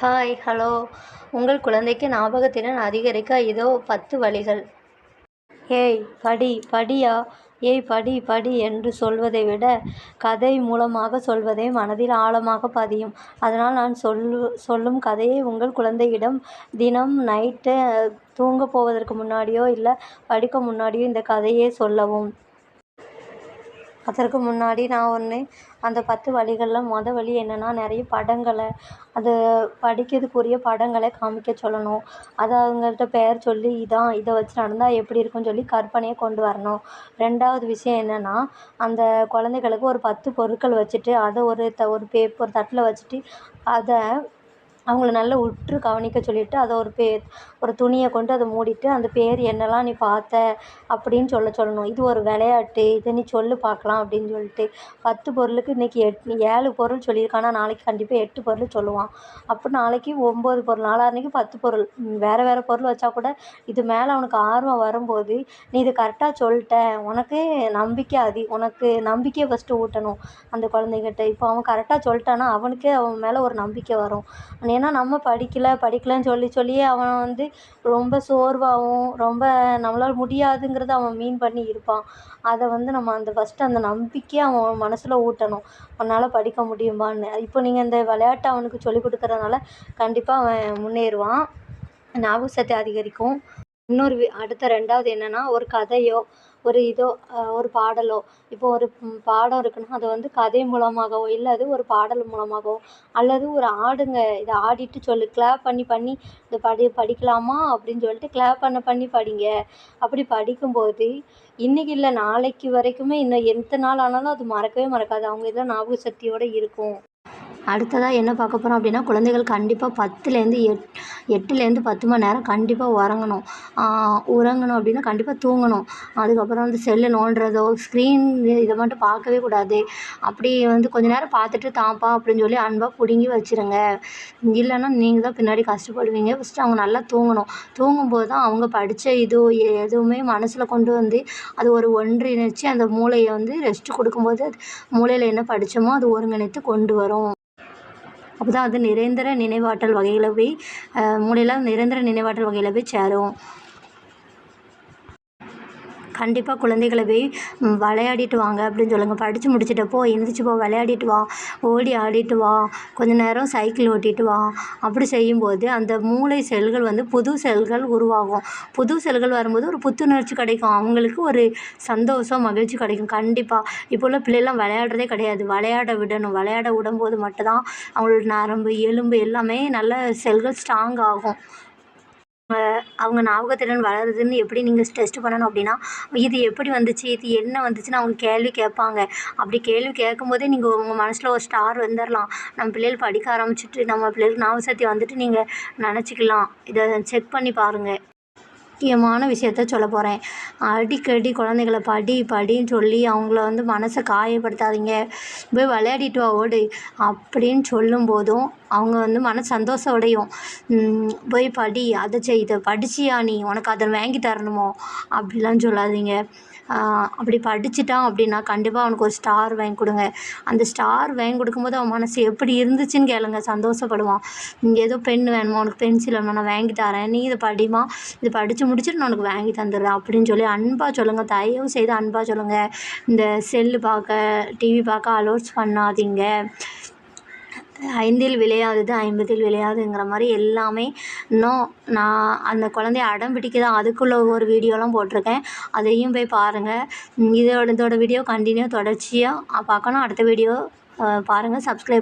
Hi hello உங்கள் குழந்தைக்கு ஞாபகத்திறன் அதிகரிக்க இதோ 10 வழிகள். ஏய் படி படியா, ஏய் படி படி என்று சொல்வதை விட கதை மூலமாக சொல்வதே மனதில் ஆழமாக பதியும். அதனால் நான் சொல்லும் கதையை உங்கள் குழந்தையிடம் தினம் நைட்டு தூங்கப் போவதற்கு முன்னாடியோ இல்லை படிக்க முன்னாடியோ இந்த கதையை சொல்லவும். அதற்கு முன்னாடி நான் அந்த 10 வழிகளில் வழி என்னென்னா, நிறைய படங்களை அது படிக்கிறதுக்குரிய படங்களை காமிக்க சொல்லணும். அதை அவங்கள்ட்ட பெயர் சொல்லி இதை வச்சு நடந்தால் எப்படி இருக்குன்னு சொல்லி கற்பனையை கொண்டு வரணும். 2வது விஷயம் என்னென்னா, அந்த குழந்தைகளுக்கு ஒரு 10 பொருட்கள் வச்சுட்டு அதை ஒரு தட்டில் வச்சுட்டு அதை அவங்கள நல்லா உற்று கவனிக்க சொல்லிவிட்டு அதை ஒரு துணியை கொண்டு அதை மூடிட்டு அந்த பேர் என்னெல்லாம் நீ பார்த்த அப்படின்னு சொல்லணும். இது ஒரு விளையாட்டு, இதை நீ சொல்லு பார்க்கலாம் அப்படின்னு சொல்லிட்டு 10 பொருளுக்கு இன்றைக்கி 7 பொருள் சொல்லியிருக்கானா, நாளைக்கு கண்டிப்பாக 8 பொருள் சொல்லுவான். அப்போ நாளைக்கு 9 பொருள், நாளான்னைக்கு 10 பொருள், வேறு பொருள் வச்சா கூட இது மேலே அவனுக்கு ஆர்வம் வரும்போது நீ இதை கரெக்டாக சொல்லிட்ட, உனக்கு நம்பிக்கையை ஃபஸ்ட்டு ஊட்டணும் அந்த குழந்தைகிட்ட. இப்போ அவன் கரெக்டாக சொல்லிட்டான்னா அவனுக்கே அவன் மேலே ஒரு நம்பிக்கை வரும். ஏன்னா நம்ம படிக்கலைன்னு சொல்லியே அவன் ரொம்ப சோர்வாகவும் ரொம்ப நம்மளால் முடியாதுங்கிறத அவன் மீன் பண்ணி இருப்பான். அதை நம்ம ஃபஸ்ட்டு அந்த நம்பிக்கையை அவன் மனசில் ஊட்டணும், அவனால் படிக்க முடியுமான்னு. இப்போ நீங்கள் இந்த விளையாட்டை அவனுக்கு சொல்லிக் கொடுக்குறதுனால கண்டிப்பாக அவன் முன்னேறுவான், ஞாபக சக்தி அதிகரிக்கும். அடுத்த 2வது என்னென்னா, ஒரு கதையோ ஒரு பாடலோ, இப்போ ஒரு பாடம் இருக்குன்னா அதை கதை மூலமாகவோ இல்லை அது ஒரு பாடல் மூலமாகவோ அல்லது ஒரு ஆடுங்க இதை ஆடிட்டு சொல்லு, கிளாப் பண்ணி இதை படிக்கலாமா அப்படின்னு சொல்லிட்டு கிளாப் பண்ணி படிங்க. அப்படி படிக்கும்போது இன்றைக்கி இல்லை நாளைக்கு வரைக்குமே இன்னும் எத்தனை நாள் ஆனாலும் அது மறக்கவே மறக்காது, அவங்க இதில் ஞாபக சக்தியோடு இருக்கும். அடுத்ததாக என்ன பார்க்க போகிறோம் அப்படின்னா, குழந்தைகள் கண்டிப்பாக 8லேருந்து 10 மணி நேரம் கண்டிப்பாக உறங்கணும் அப்படின்னா கண்டிப்பாக தூங்கணும். அதுக்கப்புறம் செல்லு நோண்டுறதோ ஸ்க்ரீன் இதை மட்டும் பார்க்கவே கூடாது. அப்படி கொஞ்ச நேரம் பார்த்துட்டு தான்ப்பா அப்படின்னு சொல்லி அன்பாக பிடுங்கி வச்சுருங்க. இல்லைன்னா நீங்கள் தான் பின்னாடி கஷ்டப்படுவீங்க. ஃபஸ்ட்டு அவங்க நல்லா தூங்கணும். தூங்கும்போது தான் அவங்க படித்த எதுவுமே மனசில் கொண்டு அது ஒரு ஒன்றிணைச்சு அந்த மூளையை ரெஸ்ட் கொடுக்கும்போது மூளையில் என்ன படித்தோமோ அது ஒருங்கிணைத்து கொண்டு வரும். அப்போ தான் நிரந்தர நினைவாற்றல் வகையில் போய் மூளையில் நிரந்தர நினைவாற்றல் வகையில் போய் சேரும். கண்டிப்பாக குழந்தைகளை போய் விளையாடிட்டு வாங்க அப்படின்னு சொல்லுங்கள். படித்து முடிச்சிட்டப்போ எந்திரிச்சு போ, விளையாடிட்டு வா, ஓடி ஆடிட்டு வா, கொஞ்ச நேரம் சைக்கிள் ஓட்டிட்டு வா. அப்படி செய்யும்போது அந்த மூளை செல்கள் புது செல்கள் உருவாகும். புது செல்கள் வரும்போது ஒரு புத்துணர்ச்சி கிடைக்கும், அவங்களுக்கு ஒரு சந்தோஷம் மகிழ்ச்சி கிடைக்கும். கண்டிப்பாக இப்போ உள்ள பிள்ளைலாம் விளையாடுறதே கிடையாது. விளையாட விடணும். விளையாட விடும்போது மட்டும்தான் அவங்களோட நரம்பு எலும்பு எல்லாமே நல்ல செல்கள் ஸ்ட்ராங் ஆகும். அவங்க ஞாபகத்திறன் வளருதுன்னு எப்படி நீங்கள் டெஸ்ட் பண்ணணும் அப்படின்னா, இது எப்படி வந்துச்சு, இது என்ன வந்துச்சுன்னு அவங்க கேள்வி கேட்பாங்க. அப்படி கேள்வி கேட்கும்போதே நீங்கள் உங்கள் மனசில் ஒரு ஸ்டார் வந்துடலாம். நம்ம பிள்ளைகள் படிக்க ஆரம்பிச்சுட்டு நம்ம பிள்ளைகளுக்கு ஞாபக சக்தி வந்துட்டு நீங்கள் நினச்சிக்கலாம். இதை செக் பண்ணி பாருங்கள். முக்கியமான விஷயத்த சொல்ல போகிறேன். அடிக்கடி குழந்தைகளை படின்னு சொல்லி அவங்கள மனசை காயப்படுத்தாதீங்க. போய் விளையாடிட்டு வா, ஓடு அப்படின்னு சொல்லும்போதும் அவங்க மன சந்தோஷம் அடையும். போய் படி, அதை செய், இதை படிச்சியா நீ, உனக்கு அதை வாங்கி தரணுமோ அப்படிலாம் சொல்லாதீங்க. அப்படி படிச்சிட்டான் அப்படின்னா கண்டிப்பாக அவனுக்கு ஒரு ஸ்டார் வாங்கி கொடுங்க. அந்த ஸ்டார் வாங்கி கொடுக்கும்போது அவன் மனசு எப்படி இருந்துச்சுன்னு கேளுங்க, சந்தோஷப்படுவான். ஏதோ பென் வேணுமா, உனக்கு பென்சில் வேணுமா, நான் வாங்கி தரேன், நீ இதை படிமா, இது படித்து முடிச்சுட்டு நான் உனக்கு வாங்கி தந்துடுறேன் அப்படின்னு சொல்லி அன்பாக சொல்லுங்கள். தயவு செய்து அன்பாக சொல்லுங்கள். இந்த செல்லு பார்க்க டிவி பார்க்க அலோட்ஸ் பண்ணாதீங்க. 5ல் விளையாதது 50ல் விளையாதுங்கிற மாதிரி எல்லாமே. இன்னும் நான் அந்த குழந்தைய அடம் பிடிக்குதா அதுக்குள்ள ஒரு வீடியோலாம் போட்டிருக்கேன், அதையும் போய் பாருங்கள். இதோட வீடியோ கண்டினியூ தொடர்ச்சியாக பார்க்கணும். அடுத்த வீடியோ பாருங்கள், சப்ஸ்கிரைப்